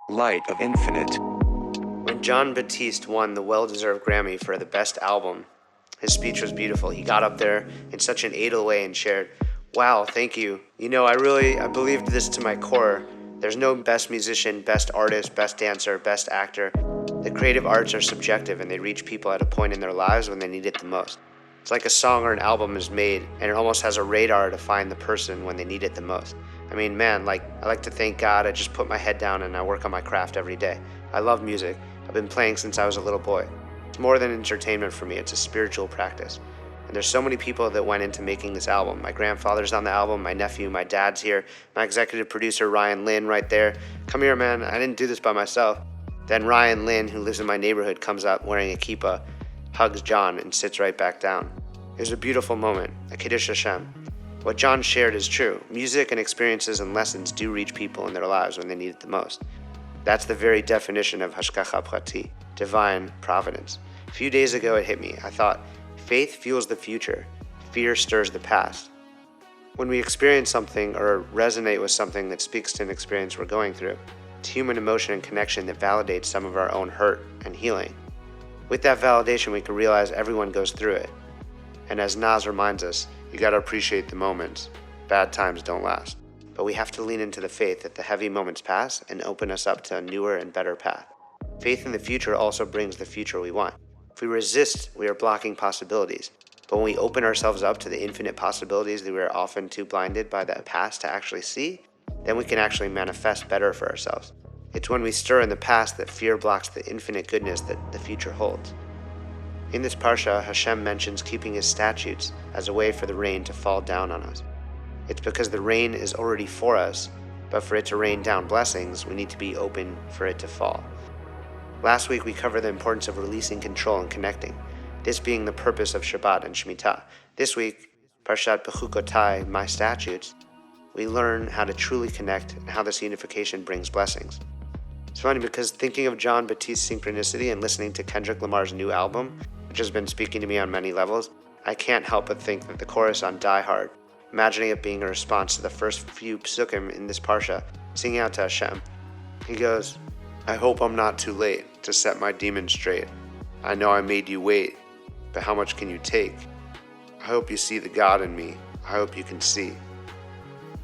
light of infinite. When John Batiste won the well-deserved Grammy for the best album, his speech was beautiful. He got up there in such an idle way and shared, "Wow, thank you. I believed this to my core. There's no best musician, best artist, best dancer, best actor. The creative arts are subjective and they reach people at a point in their lives when they need it the most. It's like a song or an album is made and it almost has a radar to find the person when they need it the most. I like to thank God. I just put my head down and I work on my craft every day. I love music. I've been playing since I was a little boy. It's more than entertainment for me. It's a spiritual practice. And there's so many people that went into making this album. My grandfather's on the album, my nephew, my dad's here, my executive producer, Ryan Lynn, right there. Come here, man. I didn't do this by myself." Then Ryan Lynn, who lives in my neighborhood, comes up wearing a kippah, hugs John, and sits right back down. It was a beautiful moment, a Kiddush Hashem. What John shared is true. Music and experiences and lessons do reach people in their lives when they need it the most. That's the very definition of hashgacha prati, divine providence. A few days ago it hit me. I thought, faith fuels the future, fear stirs the past. When we experience something or resonate with something that speaks to an experience we're going through, it's human emotion and connection that validates some of our own hurt and healing. With that validation, we can realize everyone goes through it. And as Nas reminds us, you gotta appreciate the moments. Bad times don't last. But we have to lean into the faith that the heavy moments pass and open us up to a newer and better path. Faith in the future also brings the future we want. If we resist, we are blocking possibilities. But when we open ourselves up to the infinite possibilities that we are often too blinded by the past to actually see, then we can actually manifest better for ourselves. It's when we stir in the past that fear blocks the infinite goodness that the future holds. In this Parashah, Hashem mentions keeping his statutes as a way for the rain to fall down on us. It's because the rain is already for us, but for it to rain down blessings, we need to be open for it to fall. Last week we covered the importance of releasing control and connecting, this being the purpose of Shabbat and Shemitah. This week, Parshat Bechukotai, my statutes, we learn how to truly connect and how this unification brings blessings. It's funny because thinking of John Batiste's synchronicity and listening to Kendrick Lamar's new album, which has been speaking to me on many levels, I can't help but think that the chorus on Die Hard, imagining it being a response to the first few psukim in this Parsha, singing out to Hashem. He goes, "I hope I'm not too late to set my demons straight. I know I made you wait, but how much can you take? I hope you see the God in me. I hope you can see."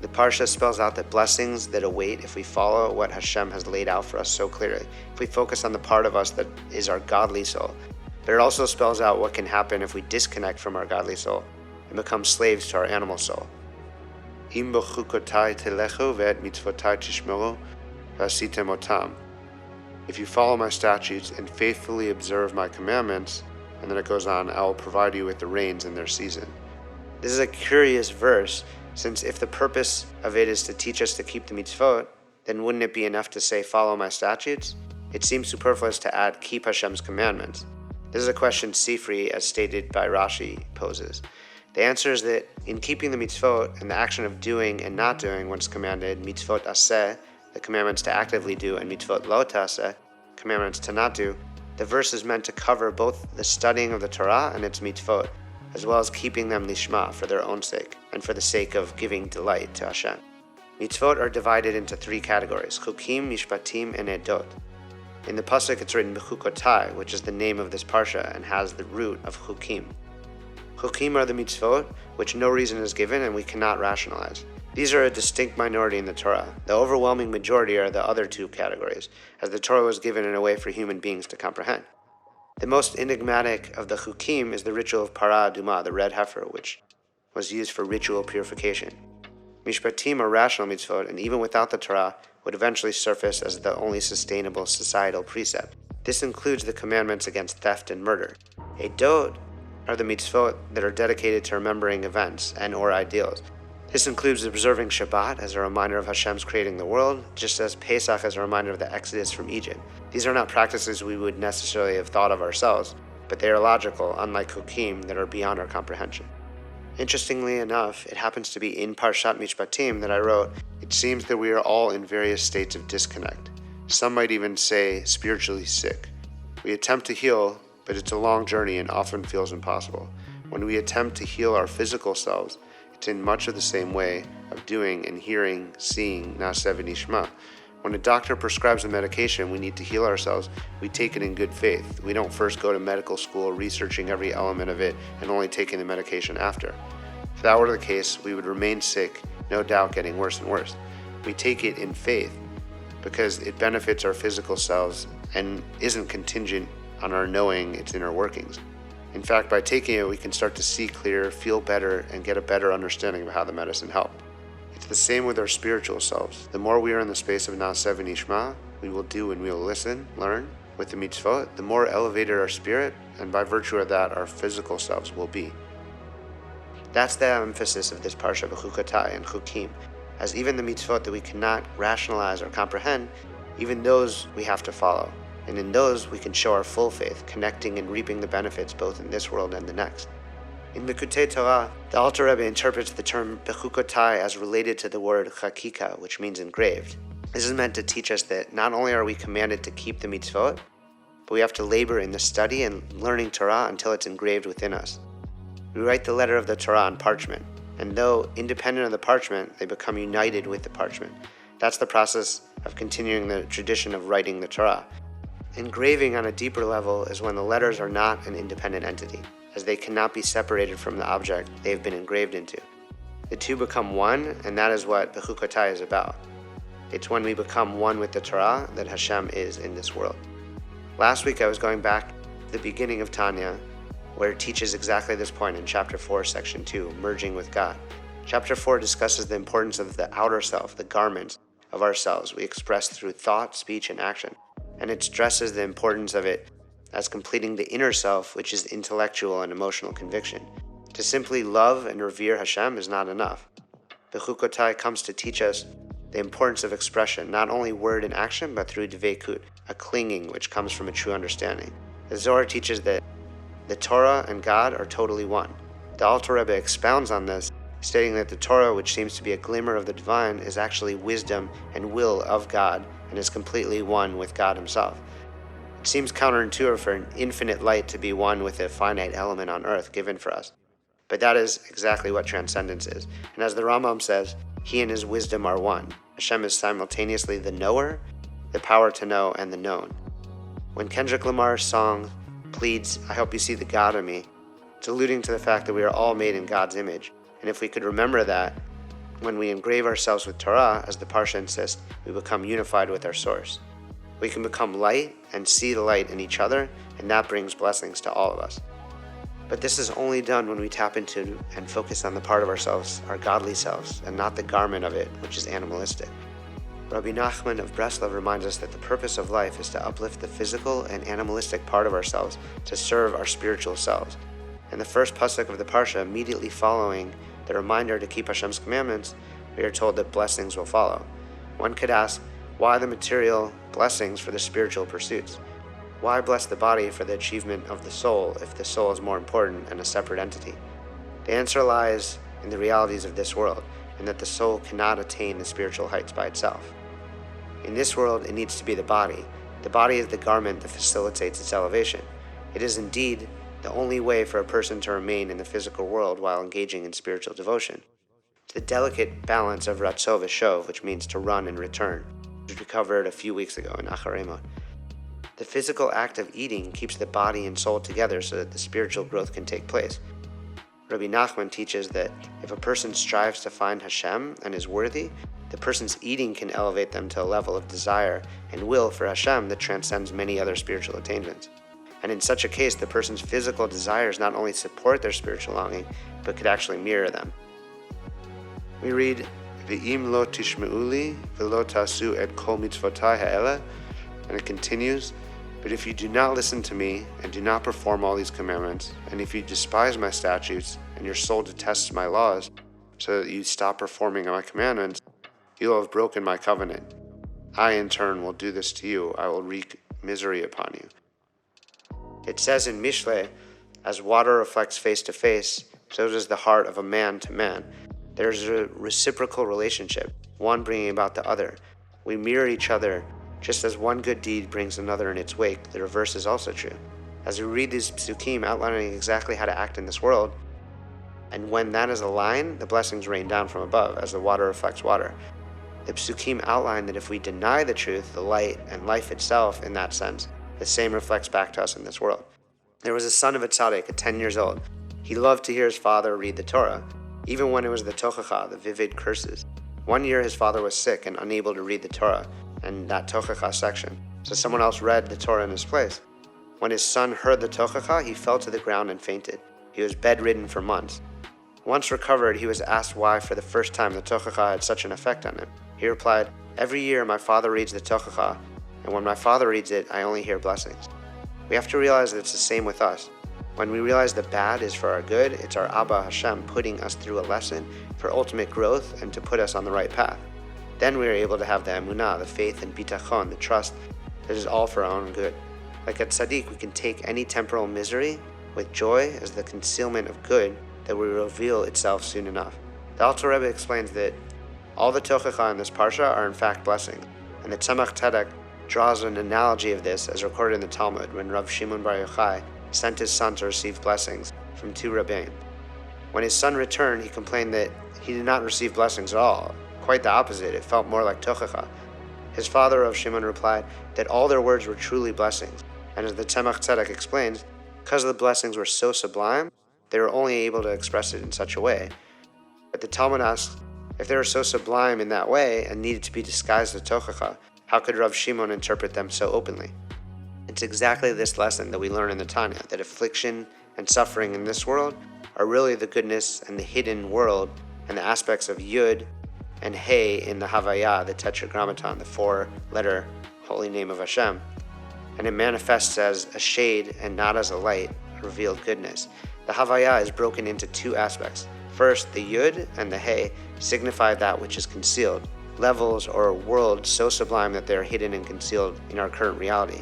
The Parsha spells out the blessings that await if we follow what Hashem has laid out for us so clearly, if we focus on the part of us that is our godly soul. But it also spells out what can happen if we disconnect from our godly soul and become slaves to our animal soul. Im bechukotai telechu ve'et mitzvotai tishmeru v'asitem otam. If you follow my statutes and faithfully observe my commandments, and then it goes on, I will provide you with the rains in their season. This is a curious verse, since if the purpose of it is to teach us to keep the mitzvot, then wouldn't it be enough to say, follow my statutes? It seems superfluous to add, keep Hashem's commandments. This is a question Sifri, as stated by Rashi, poses. The answer is that in keeping the mitzvot and the action of doing and not doing what's commanded, mitzvot aseh, the commandments to actively do, and mitzvot lo taseh, commandments to not do, the verse is meant to cover both the studying of the Torah and its mitzvot, as well as keeping them lishma for their own sake, and for the sake of giving delight to Hashem. Mitzvot are divided into three categories, chukim, mishpatim, and edot. In the pasuk it's written Bechukotai, which is the name of this parsha and has the root of chukim. Chukim are the mitzvot, which no reason is given and we cannot rationalize. These are a distinct minority in the Torah. The overwhelming majority are the other two categories, as the Torah was given in a way for human beings to comprehend. The most enigmatic of the chukim is the ritual of Parah Adumah, the red heifer, which was used for ritual purification. Mishpatim are rational mitzvot, and even without the Torah, would eventually surface as the only sustainable societal precept. This includes the commandments against theft and murder. Edot are the mitzvot that are dedicated to remembering events and or ideals. This includes observing Shabbat as a reminder of Hashem's creating the world, just as Pesach as a reminder of the exodus from Egypt. These are not practices we would necessarily have thought of ourselves, but they are logical, unlike chukim that are beyond our comprehension. Interestingly enough, it happens to be in Parshat Mishpatim that I wrote, "It seems that we are all in various states of disconnect. Some might even say spiritually sick. We attempt to heal, but it's a long journey and often feels impossible. When we attempt to heal our physical selves, it's in much of the same way of doing and hearing, seeing, Naseh v'nishma. When a doctor prescribes a medication we need to heal ourselves, we take it in good faith. We don't first go to medical school researching every element of it and only taking the medication after. If that were the case, we would remain sick, no doubt getting worse and worse. We take it in faith because it benefits our physical selves and isn't contingent on our knowing its inner workings. In fact, by taking it, we can start to see clearer, feel better, and get a better understanding of how the medicine helped. It's the same with our spiritual selves. The more we are in the space of Na'aseh v'Nishma, we will do and we will listen, learn, with the mitzvot, the more elevated our spirit, and by virtue of that, our physical selves will be. That's the emphasis of this Parsha Bechukotai and Chukim, as even the mitzvot that we cannot rationalize or comprehend, even those we have to follow. And in those, we can show our full faith, connecting and reaping the benefits both in this world and the next. In Bechukotai Torah, the Alter Rebbe interprets the term Bechukotai as related to the word chakika, which means engraved. This is meant to teach us that not only are we commanded to keep the mitzvot, but we have to labor in the study and learning Torah until it's engraved within us. We write the letter of the Torah on parchment, and though independent of the parchment, they become united with the parchment. That's the process of continuing the tradition of writing the Torah. Engraving on a deeper level is when the letters are not an independent entity, as they cannot be separated from the object they have been engraved into. The two become one, and that is what Bechukotai is about. It's when we become one with the Torah that Hashem is in this world. Last week I was going back to the beginning of Tanya, where it teaches exactly this point in chapter 4, section 2, merging with God. Chapter 4 discusses the importance of the outer self, the garments of ourselves we express through thought, speech, and action. And it stresses the importance of it as completing the inner self, which is intellectual and emotional conviction. To simply love and revere Hashem is not enough. Bechukotai comes to teach us the importance of expression, not only word and action, but through depicted, a clinging which comes from a true understanding. The Zohar teaches that the Torah and God are totally one. The Alter Rebbe expounds on this, stating that the Torah, which seems to be a glimmer of the divine, is actually wisdom and will of God and is completely one with God himself. It seems counterintuitive for an infinite light to be one with a finite element on earth given for us. But that is exactly what transcendence is. And as the Rambam says, he and his wisdom are one. Hashem is simultaneously the knower, the power to know, and the known. When Kendrick Lamar's song pleads, "I hope you see the God in me," it's alluding to the fact that we are all made in God's image. And if we could remember that, when we engrave ourselves with Torah, as the Parsha insists, we become unified with our source. We can become light and see the light in each other, and that brings blessings to all of us. But this is only done when we tap into and focus on the part of ourselves, our godly selves, and not the garment of it, which is animalistic. Rabbi Nachman of Breslov reminds us that the purpose of life is to uplift the physical and animalistic part of ourselves to serve our spiritual selves. In the first pasuk of the Parsha, immediately following the reminder to keep Hashem's commandments, we are told that blessings will follow. One could ask, why the material blessings for the spiritual pursuits? Why bless the body for the achievement of the soul if the soul is more important and a separate entity? The answer lies in the realities of this world, and that the soul cannot attain the spiritual heights by itself. In this world, it needs to be the body. The body is the garment that facilitates its elevation. It is indeed the only way for a person to remain in the physical world while engaging in spiritual devotion. It's the delicate balance of Ratzo v'Shov, which means to run and return, which we covered a few weeks ago in Acharemot. The physical act of eating keeps the body and soul together so that the spiritual growth can take place. Rabbi Nachman teaches that if a person strives to find Hashem and is worthy, the person's eating can elevate them to a level of desire and will for Hashem that transcends many other spiritual attainments. And in such a case, the person's physical desires not only support their spiritual longing, but could actually mirror them. We read, V'im lo tishme'uli v'lo tasu et kol mitzvotai ha'ela, and it continues, but if you do not listen to me and do not perform all these commandments, and if you despise my statutes and your soul detests my laws, so that you stop performing my commandments, you will have broken my covenant. I in turn will do this to you. I will wreak misery upon you. It says in Mishle, as water reflects face to face, so does the heart of a man to man. There is a reciprocal relationship, one bringing about the other. We mirror each other. Just as one good deed brings another in its wake, the reverse is also true. As we read these psukim outlining exactly how to act in this world, and when that is aligned, the blessings rain down from above, as the water reflects water. The Psukim outline that if we deny the truth, the light, and life itself in that sense, the same reflects back to us in this world. There was a son of a tzaddik at 10 years old. He loved to hear his father read the Torah, even when it was the tochacha, the vivid curses. One year his father was sick and unable to read the Torah and that tochacha section, so someone else read the Torah in his place. When his son heard the tochacha, he fell to the ground and fainted. He was bedridden for months. Once recovered, he was asked why for the first time the tochacha had such an effect on him. He replied, "Every year my father reads the tochacha, and when my father reads it, I only hear blessings." We have to realize that it's the same with us. When we realize the bad is for our good, it's our Abba Hashem putting us through a lesson for ultimate growth and to put us on the right path. Then we are able to have the emunah, the faith and bitachon, the trust that is all for our own good. Like at tzaddik, we can take any temporal misery with joy as the concealment of good that will reveal itself soon enough. The Alter Rebbe explains that all the tochacha in this Parashah are in fact blessings, and the Tzemach Tzedek draws an analogy of this as recorded in the Talmud when Rav Shimon Bar Yochai sent his son to receive blessings from two Rebbeim. When his son returned, he complained that he did not receive blessings at all. Quite the opposite, it felt more like tochacha. His father, Rav Shimon, replied that all their words were truly blessings, and as the Tzemach Tzedek explains, because the blessings were so sublime, they were only able to express it in such a way. But the Talmud asks, if they were so sublime in that way and needed to be disguised as tochacha, how could Rav Shimon interpret them so openly? It's exactly this lesson that we learn in the Tanya, that affliction and suffering in this world are really the goodness and the hidden world and the aspects of Yud and Hey in the Havayah, the Tetragrammaton, the four-letter holy name of Hashem. And it manifests as a shade and not as a light, revealed goodness. The Havayah is broken into two aspects. First, the Yud and the Hey signify that which is concealed, levels or worlds so sublime that they are hidden and concealed in our current reality.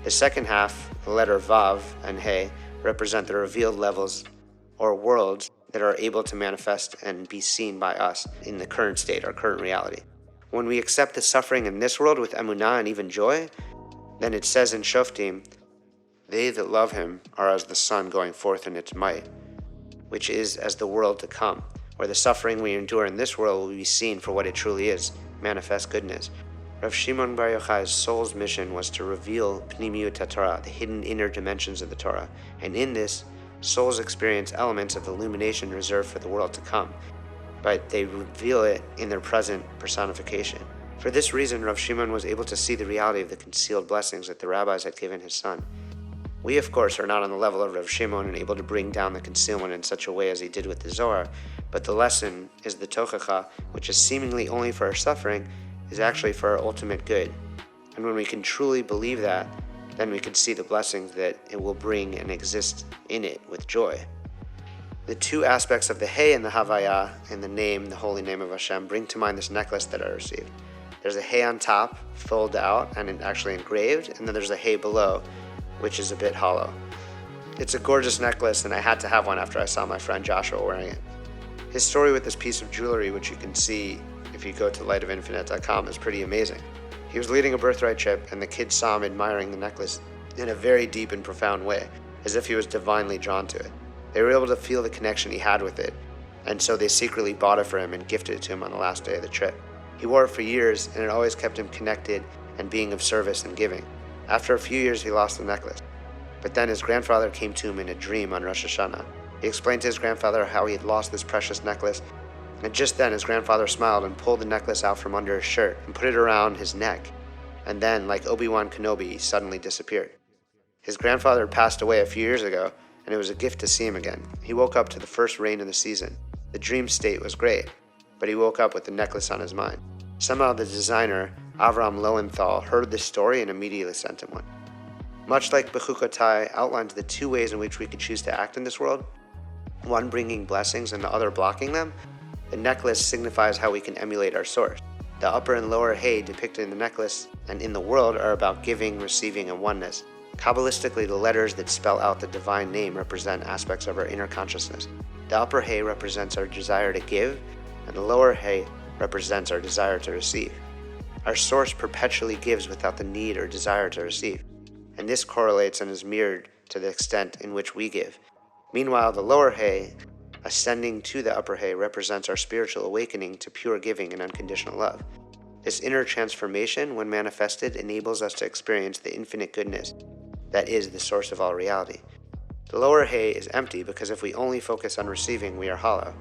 The second half, the letter Vav and Hey, represent the revealed levels or worlds that are able to manifest and be seen by us in the current state, our current reality. When we accept the suffering in this world with emunah and even joy, then it says in Shoftim, "They that love him are as the sun going forth in its might," which is as the world to come, where the suffering we endure in this world will be seen for what it truly is, manifest goodness. Rav Shimon Bar Yochai's soul's mission was to reveal Pnimiyut HaTorah, the hidden inner dimensions of the Torah, and in this, souls experience elements of illumination reserved for the world to come, but they reveal it in their present personification. For this reason, Rav Shimon was able to see the reality of the concealed blessings that the rabbis had given his son. We, of course, are not on the level of Rav Shimon and able to bring down the concealment in such a way as he did with the Zohar, but the lesson is the tochacha, which is seemingly only for our suffering, is actually for our ultimate good. And when we can truly believe that, then we can see the blessings that it will bring and exist in it with joy. The two aspects of the Hey and the Havayah and the name, the holy name of Hashem, bring to mind this necklace that I received. There's a Hey on top, filled out and actually engraved, and then there's a Hey below, which is a bit hollow. It's a gorgeous necklace, and I had to have one after I saw my friend Joshua wearing it. His story with this piece of jewelry, which you can see if you go to lightofinfinite.com, is pretty amazing. He was leading a birthright trip, and the kids saw him admiring the necklace in a very deep and profound way, as if he was divinely drawn to it. They were able to feel the connection he had with it, and so they secretly bought it for him and gifted it to him on the last day of the trip. He wore it for years, and it always kept him connected and being of service and giving. After a few years, he lost the necklace. But then his grandfather came to him in a dream on Rosh Hashanah. He explained to his grandfather how he had lost this precious necklace, and just then his grandfather smiled and pulled the necklace out from under his shirt and put it around his neck. And then, like Obi-Wan Kenobi, he suddenly disappeared. His grandfather had passed away a few years ago, and it was a gift to see him again. He woke up to the first rain of the season. The dream state was great, but he woke up with the necklace on his mind. Somehow the designer, Avram Lowenthal, heard this story and immediately sent him one. Much like Bechukotai outlines the two ways in which we could choose to act in this world, one bringing blessings and the other blocking them, the necklace signifies how we can emulate our source. The upper and lower Hey depicted in the necklace and in the world are about giving, receiving, and oneness. Kabbalistically, the letters that spell out the divine name represent aspects of our inner consciousness. The upper Hey represents our desire to give, and the lower Hey represents our desire to receive. Our source perpetually gives without the need or desire to receive, and this correlates and is mirrored to the extent in which we give. Meanwhile, the lower Hey, ascending to the upper Hey, represents our spiritual awakening to pure giving and unconditional love. This inner transformation, when manifested, enables us to experience the infinite goodness that is the source of all reality. The lower hay is empty because if we only focus on receiving, we are hollow.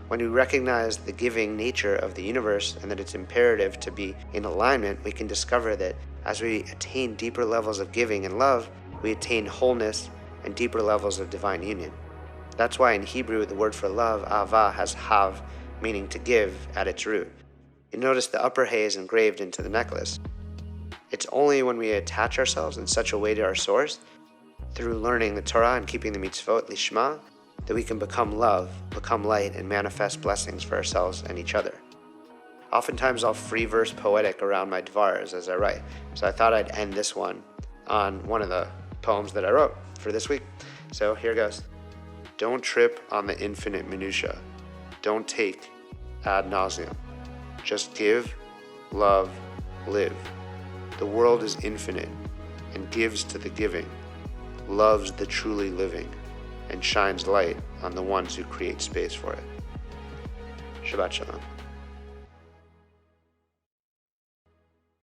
When we recognize the giving nature of the universe and that it's imperative to be in alignment, we can discover that as we attain deeper levels of giving and love, we attain wholeness and deeper levels of divine union. That's why in Hebrew, the word for love, ahava, has hav, meaning to give, at its root. You notice the upper hay is engraved into the necklace. It's only when we attach ourselves in such a way to our source, through learning the Torah and keeping the mitzvot, lishma, that we can become love, become light, and manifest blessings for ourselves and each other. Oftentimes I'll free verse poetic around my dvars as I write, so I thought I'd end this one on one of the poems that I wrote for this week. So here goes. Don't trip on the infinite minutia. Don't take ad nauseum. Just give, love, live. The world is infinite and gives to the giving, loves the truly living, and shines light on the ones who create space for it. Shabbat Shalom.